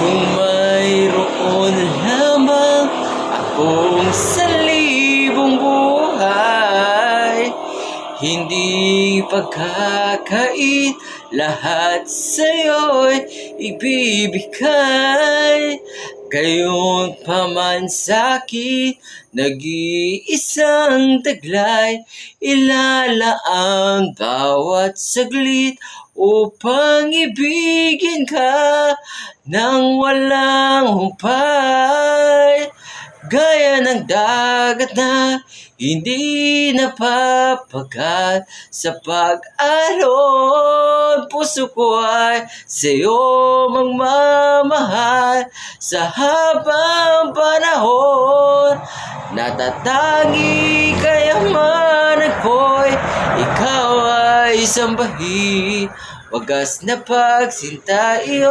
Kung mayroon lamang akong salibong buhay, hindi pagkakait, lahat sa'yo'y ibibigay. Gayon pa man sa'kin, nag-iisang taglay, ilalaan bawat saglit upang ibigin ka nang walang humpay. Gaya ng dagat na hindi napapagal sa pag-alon, puso ko ay sa'yo magmamahal sa habang panahon. Natatangi kayamanan ko'y ikaw ay sambahin, wagas na pagsinta iyo.